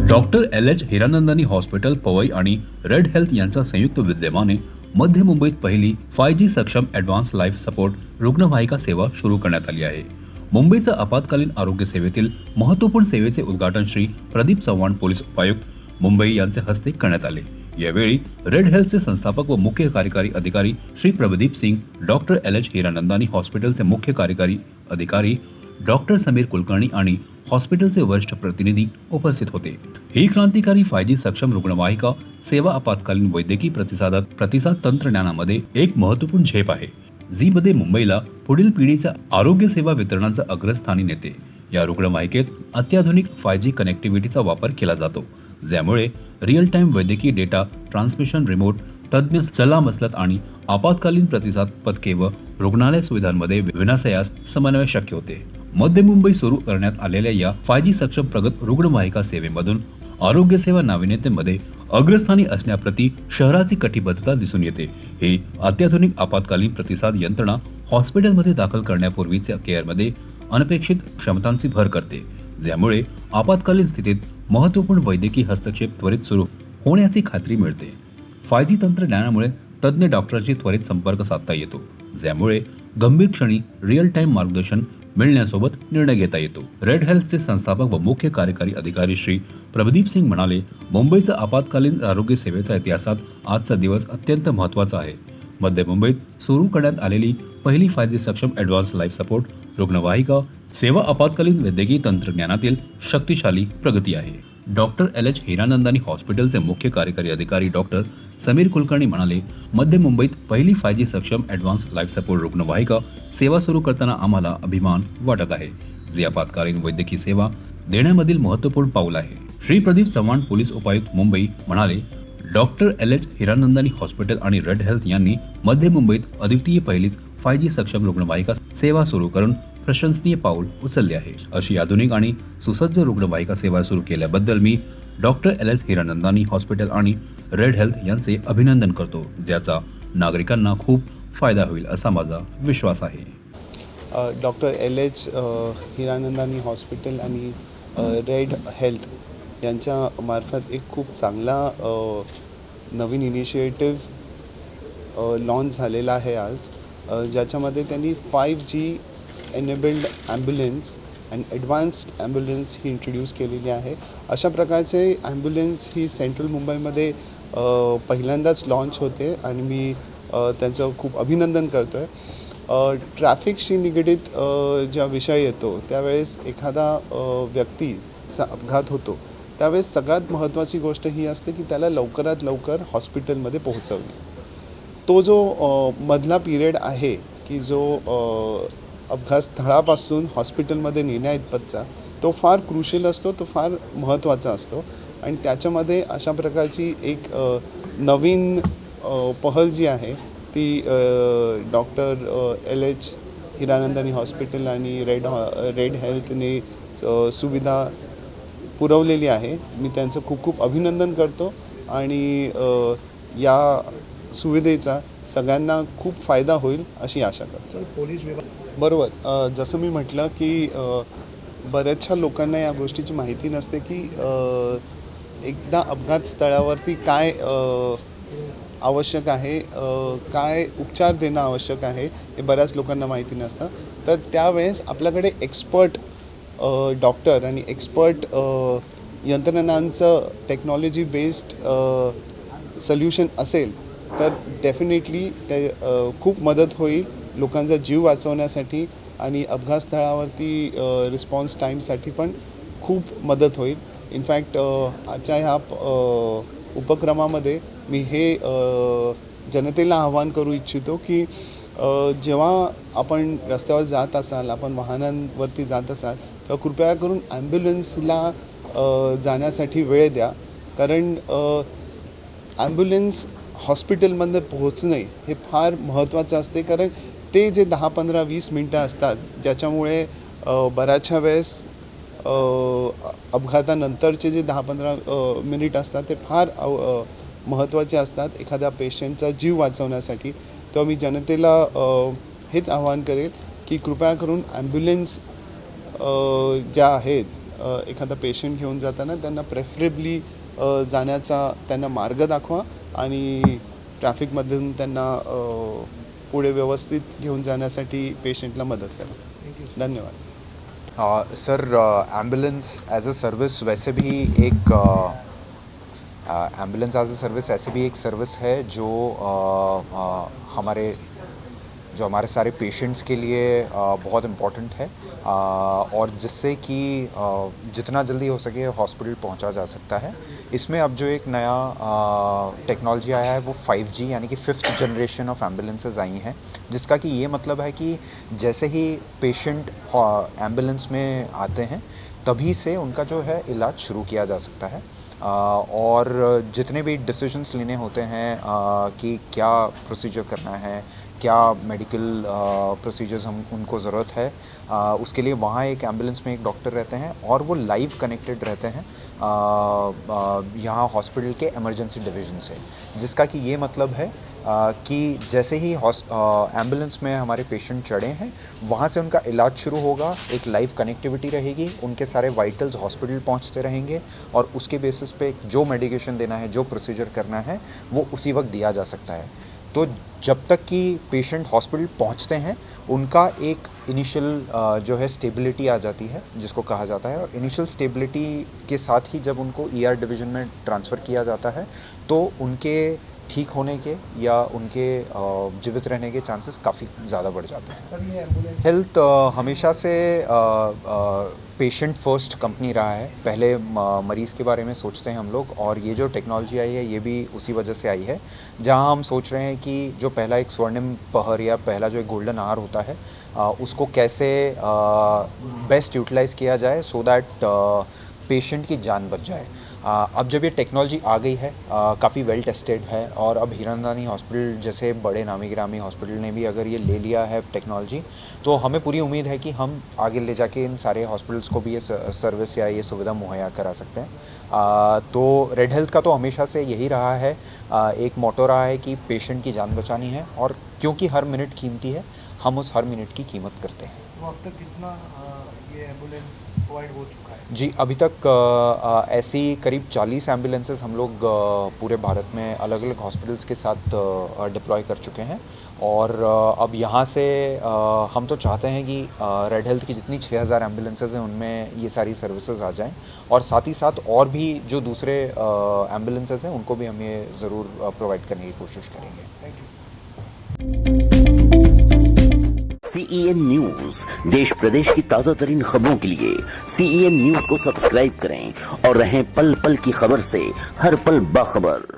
Doctor LH Hiranandani hospital Powai आणि Red health यांच्या संयुक्त विद्यमाने मध्य मुंबईत पहिली 5G सक्षम ॲडव्हान्स लाईफ सपोर्ट रुग्णवाहिका सेवा सुरू करण्यात आली आहे. मुंबईच्या आपत्कालीन आरोग्य सेवेतील महत्त्वपूर्ण सेवेचे उद्घाटन श्री प्रदीप चव्हाण पोलीस उपायुक्त मुंबई यांचे हस्ते करण्यात आले. यावेळी रेड हेल्थचे संस्थापक व मुख्य कार्यकारी अधिकारी श्री प्रदीप सिंग, डॉक्टर LH हिरानंदानी हॉस्पिटलचे मुख्य कार्यकारी अधिकारी डॉक्टर समीर कुलकर्णी आणि हॉस्पिटलचे वरिष्ठ प्रतिनिधी उपस्थित होते. ही क्रांतिकारी 5G सक्षम रुग्णवाहिका सेवा आपत्कालीन वैद्यकीय प्रतिसाद तंत्रज्ञानामध्ये एक महत्त्वपूर्ण झेप आहे, जी मध्ये मुंबईला पुढील पिढीच्या आरोग्य सेवा वितरणाच्या अग्रस्थानी नेते. या रुग्णवाहिकेत अत्याधुनिक 5G कनेक्टिव्हिटीचा वापर केला जातो, ज्यामुळे रिअल टाइम वैद्यकीय डेटा ट्रान्समिशन, रिमोट तज्ज्ञ सल्लामसलत आणि आपत्कालीन प्रतिसाद पथके व रुग्णालय सुविधांमध्ये विनासायास समन्वय शक्य होते. मध्य मुंबई सुरू करण्यात आलेल्या या 5G सक्षम प्रगत रुग्णवाहिका सेवेमधून आरोग्य सेवा नाविन्यतेमध्ये अग्रस्थानी असण्याप्रती शहराची कटिबद्धता दिसून येते. ही अत्याधुनिक आपत्कालीन प्रतिसाद यंत्रणा हॉस्पिटलमध्ये दाखल करण्यापूर्वीच्या केअरमध्ये अनपेक्षित क्षमतांची भर करते, ज्यामुळे आपत्कालीन स्थितीत महत्त्वपूर्ण वैद्यकीय हस्तक्षेप त्वरित सुरू होण्याची खात्री मिळते. 5G तंत्रज्ञानामुळे तज्ज्ञ डॉक्टरशी त्वरित संपर्क साधता येतो, ज्यामुळे गंभीर क्षणी रिअल टाइम मार्गदर्शन मिळण्यासोबत निर्णय घेता येतो. रेड हेल्थचे संस्थापक व मुख्य कार्यकारी अधिकारी श्री प्रदीप सिंग म्हणाले, मुंबईच्या आपत्कालीन आरोग्य सेवेच्या इतिहासात आजचा दिवस अत्यंत महत्त्वाचा आहे. मध्य मुंबईत सुरू करण्यात आलेली पहिली 5G सक्षम ॲडव्हान्स लाईफ सपोर्ट रुग्णवाहिका सेवा आपत्कालीन वैद्यकीय तंत्रज्ञानातील शक्तिशाली प्रगती आहे. डॉक्टर LH हिरानंदानी हॉस्पिटलचे मुख्य कार्यकारी अधिकारी डॉक्टर समीर कुलकर्णी म्हणाले, मध्य मुंबईत पहिली 5G सक्षम ॲडव्हान्स लाईफ सपोर्ट रुग्णवाहिका सेवा सुरू करताना आम्हाला अभिमान वाटत आहे, जी आपत्कालीन वैद्यकीय सेवा देण्यामधील महत्त्वपूर्ण पाऊल आहे. श्री प्रदीप चव्हाण पोलीस उपायुक्त मुंबई म्हणाले, डॉक्टर LH हिरानंदानी हॉस्पिटल आणि रेड हेल्थ यांनी मध्य मुंबईत अद्वितीय पहिलीच 5G सक्षम रुग्णवाहिका सेवा सुरू करून प्रशंसनीय पाऊल उचलले आहे. अशी आधुनिक आणि सुसज्ज रुग्णवाहिका सेवा सुरू केल्याबद्दल मी डॉक्टर LH हिरानंदानी हॉस्पिटल आणि रेड हेल्थ यांचे अभिनंदन करतो, ज्याचा नागरिकांना खूप फायदा होईल असा माझा विश्वास आहे. डॉक्टर LH हिरानंदानी हॉस्पिटल आणि रेड हेल्थ यांच्या मार्फत एक खूप चांगला नवीन इनिशिएटिव्ह लॉन्च झालेला आहे आज, ज्याच्यामध्ये त्यांनी 5G enabled ambulance and advanced ambulance he introduce केलेली आहे. अशा प्रकारचे ॲम्ब्युलन्स ही सेंट्रल मुंबईमध्ये पहिल्यांदाच लॉन्च होते आणि मी त्यांचं खूप अभिनंदन करतो आहे. ट्रॅफिकशी निगडीत ज्या विषय येतो त्यावेळेस एखादा व्यक्तीचा अपघात होतो, त्यावेळेस सगळ्यात महत्त्वाची गोष्ट ही असते की त्याला लवकरात लवकर हॉस्पिटलमध्ये पोहोचवणे. तो जो मधला पिरियड आहे की जो अपघात स्थळापासून हॉस्पिटलमध्ये नेण्याइतपतचा, तो फार क्रुशियल असतो, तो फार महत्त्वाचा असतो आणि त्याच्यामध्ये अशा प्रकारची एक नवीन पहल जी आहे ती डॉक्टर LH हिरानंदानी हॉस्पिटल आणि रेड हेल्थने सुविधा पुरवलेली आहे. मी त्यांचं खूप खूप अभिनंदन करतो आणि या सुविधेचा सगळ्यांना खूप फायदा होईल अशी आशा करतो. पोलीस विभाग बरोबर, जसं मी म्हटलं की बऱ्याचशा लोकांना या गोष्टीची माहिती नसते की एकदा अपघात स्थळावरती काय आवश्यक आहे, काय उपचार देणं आवश्यक आहे, हे बऱ्याच लोकांना माहिती नसतं. तर त्यावेळेस आपल्याकडे एक्सपर्ट डॉक्टर आणि एक्सपर्ट यंत्रणांचं टेक्नॉलॉजी बेस्ड सोल्युशन असेल तर डेफिनेटली ते खूप मदत होईल लोकांचा जीव वाचवण्यासाठी आणि अपघात स्थळावरती रिस्पॉन्स टाईमसाठी पण खूप मदत होईल. इनफॅक्ट आजच्या ह्या उपक्रमामध्ये मी हे जनतेला आवाहन करू इच्छितो की जेव्हा आपण रस्त्यावर जात असाल, आपण वाहनांवरती जात असाल, तर कृपया करून ॲम्ब्युलन्सला जाण्यासाठी वेळ द्या, कारण ॲम्ब्युलन्स हॉस्पिटलमध्ये पोहोचणे हे फार महत्त्वाचं असते. कारण ते जे 10, 15, 20 मिनटं असतात, ज्याच्यामुळे बऱ्याचशा वेळेस अपघातानंतरचे जे 10-15 मिनिट असतात ते फार महत्त्वाचे असतात एखाद्या पेशंटचा जीव वाचवण्यासाठी. तर मी जनतेला हेच आवाहन करेल की कृपया करून ॲम्ब्युलन्स ज्या आहेत एखादा पेशंट घेऊन जाताना त्यांना प्रेफरेबली जाण्याचा त्यांना मार्ग दाखवा आणि ट्रॅफिकमधून त्यांना पुढे व्यवस्थित घेऊन जाण्यासाठी पेशंटला मदत करा. धन्यवाद. Sir ambulance as a service वैसे भी एक एम्बुलेंस एज अ सर्विस ऐसे भी एक सर्विस है जो हमारे सारे पेशेंट्स के लिए बहुत इम्पॉर्टेंट है और जिससे कि जितना जल्दी हो सके हॉस्पिटल पहुंचा जा सकता है. इसमें अब जो एक नया टेक्नोलॉजी आया है वो 5G यानी कि 5th जनरेशन ऑफ एम्बुलेंसेस आई हैं, जिसका कि ये मतलब है कि जैसे ही पेशेंट एम्बुलेंस में आते हैं तभी से उनका जो है इलाज शुरू किया जा सकता है. और जितने भी डिसीजंस लेने होते हैं कि क्या प्रोसीजर करना है, क्या मेडिकल प्रोसीजर्स हम उनको ज़रूरत है, उसके लिए वहाँ एक एम्बुलेंस में एक डॉक्टर रहते हैं और वो लाइव कनेक्टेड रहते हैं यहाँ हॉस्पिटल के इमरजेंसी डिवीज़न से, जिसका कि ये मतलब है कि जैसे ही एम्बुलेंस में हमारे पेशेंट चढ़े हैं वहाँ से उनका इलाज शुरू होगा, एक लाइव कनेक्टिविटी रहेगी, उनके सारे वाइटल्स हॉस्पिटल पहुँचते रहेंगे और उसके बेसिस पे जो मेडिकेशन देना है, जो प्रोसीजर करना है वो उसी वक्त दिया जा सकता है. तो जब तक कि पेशेंट हॉस्पिटल पहुंचते हैं उनका एक इनिशियल जो है स्टेबिलिटी आ जाती है जिसको कहा जाता है, और इनिशियल स्टेबिलिटी के साथ ही जब उनको ER डिवीज़न में ट्रांसफ़र किया जाता है तो उनके ठीक होने के या उनके जीवित रहने के चांसेस काफ़ी ज़्यादा बढ़ जाते हैं. हेल्थ हमेशा से पेशेंट फर्स्ट कंपनी रहा है. पहले मरीज़ के बारे में सोचते हैं हम लोग, और ये जो टेक्नोलॉजी आई है ये भी उसी वजह से आई है, जहां हम सोच रहे हैं कि जो पहला एक स्वर्णिम पहर या पहला जो एक गोल्डन आवर होता है उसको कैसे बेस्ट यूटिलाइज़ किया जाए सो दैट पेशेंट की जान बच जाए. अब जब ये टेक्नोलॉजी आ गई है, काफ़ी वेल टेस्टेड है, और अब हीरानंदानी हॉस्पिटल जैसे बड़े नामी गिरामी हॉस्पिटल ने भी अगर ये ले लिया है टेक्नोलॉजी, तो हमें पूरी उम्मीद है कि हम आगे ले जाके इन सारे हॉस्पिटल्स को भी ये सर्विस या ये सुविधा मुहैया करा सकते हैं. तो रेड हेल्थ का तो हमेशा से यही रहा है, एक मोटो रहा है कि पेशेंट की जान बचानी है, और क्योंकि हर मिनट कीमती है हम उस हर मिनट की कीमत करते हैं. तो अब तक कितना ये एम्बुलेंस प्रोवाइड हो चुका है? जी, अभी तक ऐसी करीब 40 एम्बुलेंसेस हम लोग पूरे भारत में अलग अलग हॉस्पिटल्स के साथ डिप्लॉय कर चुके हैं, और अब यहाँ से हम तो चाहते हैं कि रेड हेल्थ की जितनी 6000 एम्बुलेंसेस हैं उनमें ये सारी सर्विसेज आ जाएं, और साथ ही साथ और भी जो दूसरे एम्बुलेंसेस हैं उनको भी हम ये ज़रूर प्रोवाइड करने की कोशिश करेंगे. Thank you. CEN न्यूज देश प्रदेश की ताजा तरीन खबरों के लिए CEN न्यूज को सब्सक्राइब करें और रहें पल पल की खबर से हर पल बाखबर.